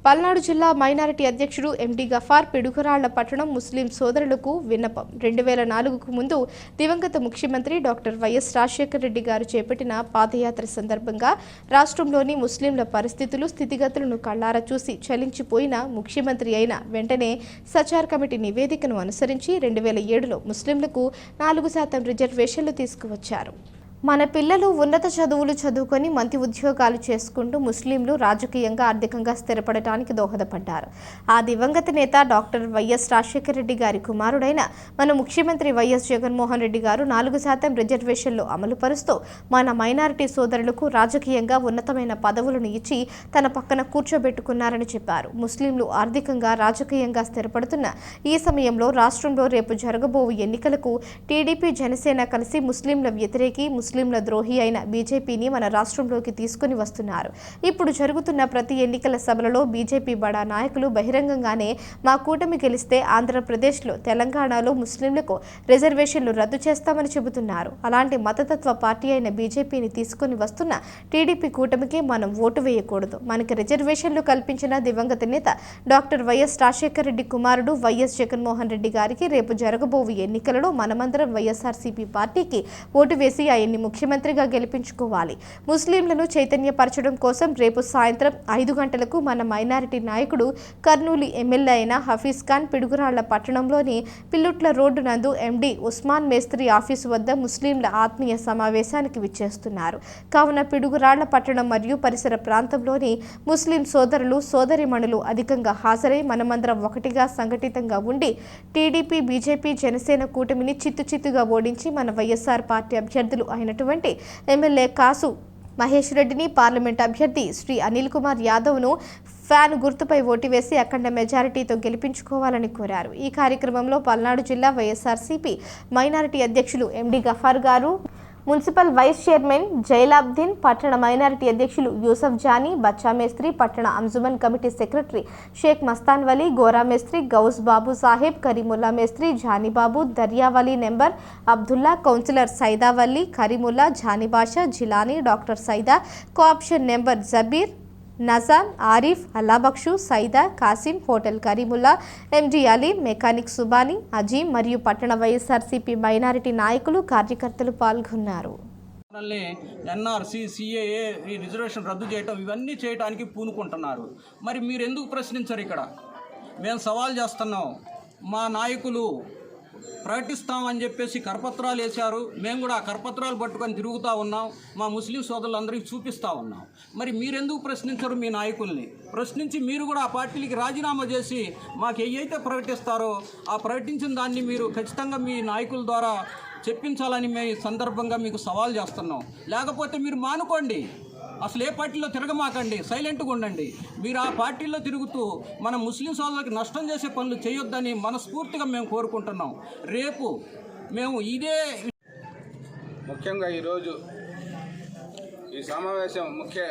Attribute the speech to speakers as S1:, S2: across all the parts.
S1: పల్నాడు జిల్లా మైనారిటీ అధ్యక్షుడు ఎండి గఫార్ పిడుగురాళ్ల పట్టణం ముస్లిం సోదరులకు విన్నపం 2004కు ముందు దివంగత ముఖ్యమంత్రి డాక్టర్ వైఎస్ రాజశేఖర రెడ్డి గారు చేపట్టిన పాదయాత్ర సందర్భంగా రాష్ట్రంలోని ముస్లింల పరిస్థితులు స్థితిగతులను కళ్లారా చూసి చలించిపోయిన ముఖ్యమంత్రి అయిన వెంటనే సచార్ కమిటీ నివేదికను అనుసరించి 2007లో ముస్లింలకు 4% రిజర్వేషన్లు తీసుకువచ్చారు. మన పిల్లలు ఉన్నత చదువులు చదువుకొని మంచి ఉద్యోగాలు చేసుకుంటూ ముస్లింలు రాజకీయంగా ఆర్థికంగా స్థిరపడటానికి దోహదపడ్డారు. ఆ దివంగత నేత డాక్టర్ వైఎస్ రాజశేఖర రెడ్డి గారి కుమారుడైన మన ముఖ్యమంత్రి వైఎస్ జగన్మోహన్ రెడ్డి గారు 4% రిజర్వేషన్లు అమలు పరుస్తూ మన మైనారిటీ సోదరులకు రాజకీయంగా ఉన్నతమైన పదవులను ఇచ్చి తన పక్కన కూర్చోబెట్టుకున్నారని చెప్పారు. ముస్లింలు ఆర్థికంగా రాజకీయంగా స్థిరపడుతున్న ఈ సమయంలో రాష్ట్రంలో రేపు జరగబోవు ఎన్నికలకు టీడీపీ జనసేన కలిసి ముస్లింల వ్యతిరేకి ముస్లింల ద్రోహి అయిన బీజేపీని మన రాష్ట్రంలోకి తీసుకుని వస్తున్నారు. ఇప్పుడు జరుగుతున్న ప్రతి ఎన్నికల సభలలో బీజేపీ బడా నాయకులు బహిరంగంగానే మా కూటమి గెలిస్తే ఆంధ్రప్రదేశ్లో తెలంగాణలో ముస్లింలకు రిజర్వేషన్లు రద్దు చేస్తామని చెబుతున్నారు. అలాంటి మతతత్వ పార్టీ అయిన బీజేపీని తీసుకుని వస్తున్న టీడీపీ కూటమికి మనం ఓటు వేయకూడదు. మనకి రిజర్వేషన్లు కల్పించిన దివంగత నేత డాక్టర్ వైఎస్ రాజశేఖర రెడ్డి కుమారుడు వైఎస్ జగన్మోహన్ రెడ్డి గారికి రేపు జరగబోవు ఎన్నికలలో మనమందరం వైఎస్ఆర్సీపీ పార్టీకి ఓటు వేసి ఆయన్ని ముఖ్యమంత్రిగా గెలిపించుకోవాలి. ముస్లింలను చైతన్యపరచడం కోసం రేపు సాయంత్రం 5 గంటలకు మన మైనారిటీ నాయకుడు కర్నూలు ఎమ్మెల్యే అయిన హఫీజ్ ఖాన్ పిడుగురాళ్ల పట్టణంలోని పిల్లుట్ల రోడ్డు నందు ఎండి ఉస్మాన్ మేస్త్రి ఆఫీసు వద్ద ముస్లింల ఆత్మీయ సమావేశానికి విచ్చేస్తున్నారు. కావున పిడుగురాళ్ల పట్టణం మరియు పరిసర ప్రాంతంలోని ముస్లిం సోదరులు సోదరిమణులు అధికంగా హాజరై మనమందరం ఒకటిగా సంఘటితంగా ఉండి టీడీపీ బీజేపీ జనసేన కూటమిని చిత్తుగా ఓడించి మన వైఎస్ఆర్ పార్టీ అభ్యర్థులు అయినటువంటి ఎమ్మెల్యే కాసు మహేష్ రెడ్డిని, పార్లమెంట్ అభ్యర్థి శ్రీ అనిల్ కుమార్ యాదవ్ను ఫ్యాన్ గుర్తుపై ఓటు వేసి అఖండ మెజారిటీతో గెలిపించుకోవాలని కోరారు. ఈ కార్యక్రమంలో పల్నాడు జిల్లా వైఎస్ఆర్సీపీ మైనారిటీ అధ్యక్షులు ఎండి గఫార్ గారు, మున్సిపల్ వైస్ చైర్మన్ జైలాబ్దీన్, పట్టణ మైనారిటీ అధ్యక్షులు యూసఫ్ జానీ, బచ్చా మేస్త్రి, పట్టణ అంజుమన్ కమిటీ సెక్రటరీ షేక్ మస్తాన్ వలీ, గోరా మేస్త్రి, గౌస్ బాబు సాహెబ్, కరీముల్లా మేస్త్రి, Janibabu, Daryavali member Abdulla, councillor Saidavalli, Karimulla, Janibasha, Jilani, doctor Saida, cooption member Jabir, Najan, Arif, Allabakshu, Saida, Kasim, hotel Karimulla, MD Ali, mechanic Subani, Azeem మరియు పట్టణ వైఎస్ఆర్సీపీ మైనారిటీ నాయకులు కార్యకర్తలు పాల్గొన్నారు.
S2: ఎన్ఆర్సీ, సిఏఏ ఈ రిజర్వేషన్ రద్దు చేయటం ఇవన్నీ చేయడానికి పూనుకుంటున్నారు. మరి మీరు ఎందుకు ప్రశ్నించరు? ఇక్కడ మేము సవాల్ చేస్తున్నాం. మా నాయకులు ప్రకటిస్తామని చెప్పేసి కరపత్రాలు వేశారు. మేము కూడా ఆ కరపత్రాలు పట్టుకొని తిరుగుతూ ఉన్నాం. మా ముస్లిం సోదరులందరికీ చూపిస్తూ ఉన్నాం. మరి మీరెందుకు ప్రశ్నించరు? మీ నాయకుల్ని ప్రశ్నించి మీరు కూడా ఆ పార్టీలకి రాజీనామా చేసి మాకు ఏవైతే ప్రకటిస్తారో ఆ ప్రకటించిన దాన్ని మీరు ఖచ్చితంగా మీ నాయకుల ద్వారా చెప్పించాలని మేము ఈ సందర్భంగా మీకు సవాల్ చేస్తున్నాం. లేకపోతే మీరు మానుకోండి, అసలు ఏ పార్టీలో తిరగమాకండి, సైలెంట్గా ఉండండి. మీరు ఆ పార్టీలో తిరుగుతూ మన ముస్లిం సోదరులకు నష్టం చేసే పనులు చేయొద్దని మనస్ఫూర్తిగా మేము కోరుకుంటున్నాం. రేపు మేము ఇదే
S3: ముఖ్యంగా ఈరోజు ఈ సమావేశం ముఖ్య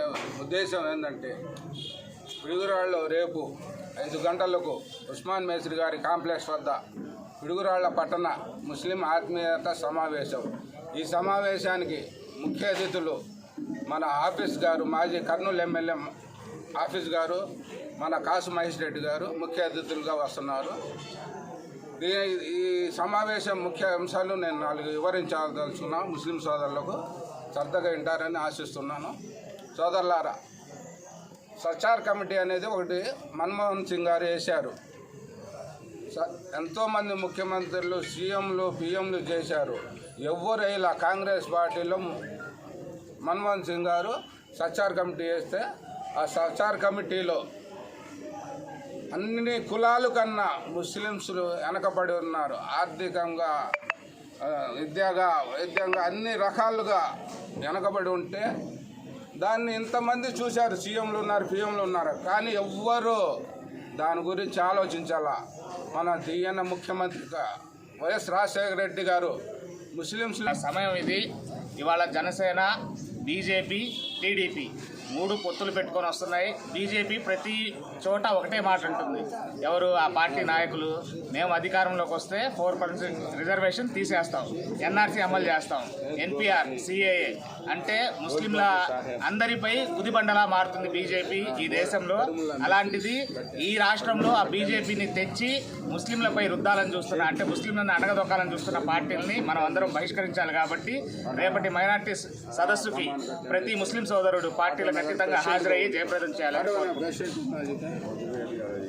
S3: ఉద్దేశం ఏంటంటే పిడుగురాళ్ళలో రేపు 5 గంటలకు ఉస్మాన్ మేస్త్రి గారి కాంప్లెక్స్ వద్ద పిడుగురాళ్ల పట్టణ ముస్లిం ఆత్మీయత సమావేశం. ఈ సమావేశానికి ముఖ్య అతిథులు మన ఆఫీస్ గారు, మాజీ కర్నూలు ఎమ్మెల్యే ఆఫీస్ గారు, మన కాసు మహేష్ రెడ్డి గారు ముఖ్య అతిథులుగా వస్తున్నారు. ఈ సమావేశం ముఖ్య అంశాలు నేను 4 వివరించదలుచున్నాను. ముస్లిం సోదరులకు శ్రద్ధగా వింటారని ఆశిస్తున్నాను. సోదరులారా, సచార్ కమిటీ అనేది ఒకటి మన్మోహన్ సింగ్ గారు వేశారు. ఎంతోమంది ముఖ్యమంత్రులు, సీఎంలు, పిఎంలు చేశారు. ఎవరు ఇలా కాంగ్రెస్ పార్టీలో మన్మోహన్ సింగ్ గారు సచార్ కమిటీ వేస్తే ఆ సచార్ కమిటీలో అన్ని కులాల కన్నా ముస్లిమ్స్ వెనకబడి ఉన్నారు. ఆర్థికంగా, వైద్యంగా అన్ని రకాలుగా వెనకబడి ఉంటే దాన్ని ఇంతమంది చూశారు. సీఎంలు ఉన్నారు, పిఎంలు ఉన్నారు, కానీ ఎవ్వరూ దాని గురించి ఆలోచించాలా. మన దియ్యన్న ముఖ్యమంత్రి వైఎస్ రాజశేఖర రెడ్డి గారు ముస్లిమ్స్
S4: సమయం ఇది. ఇవాళ జనసేన, బీజేపీ, టీడీపీ 3 పొత్తులు పెట్టుకొని వస్తున్నాయి. బీజేపీ ప్రతి చోట ఒకటే మాట ఉంటుంది. ఎవరు ఆ పార్టీ నాయకులు, మేము అధికారంలోకి వస్తే 4% రిజర్వేషన్ తీసేస్తాం, ఎన్ఆర్సీ అమలు చేస్తాం, ఎన్పిఆర్, సిఏఏ అంటే ముస్లింల అందరిపై గుదిబండలా మారుతుంది బీజేపీ ఈ దేశంలో. అలాంటిది ఈ రాష్ట్రంలో ఆ బీజేపీని తెచ్చి ముస్లింలపై రుద్దాలని చూస్తున్న, అంటే ముస్లింలను అడగదొక్కాలని చూస్తున్న పార్టీలని మనం అందరం బహిష్కరించాలి. కాబట్టి రేపటి మైనార్టీ సదస్సుకి ప్రతి ముస్లిం సోదరుడు పార్టీలకు ఖచ్చితంగా హాజరయ్యి జయప్రదం చేయాలని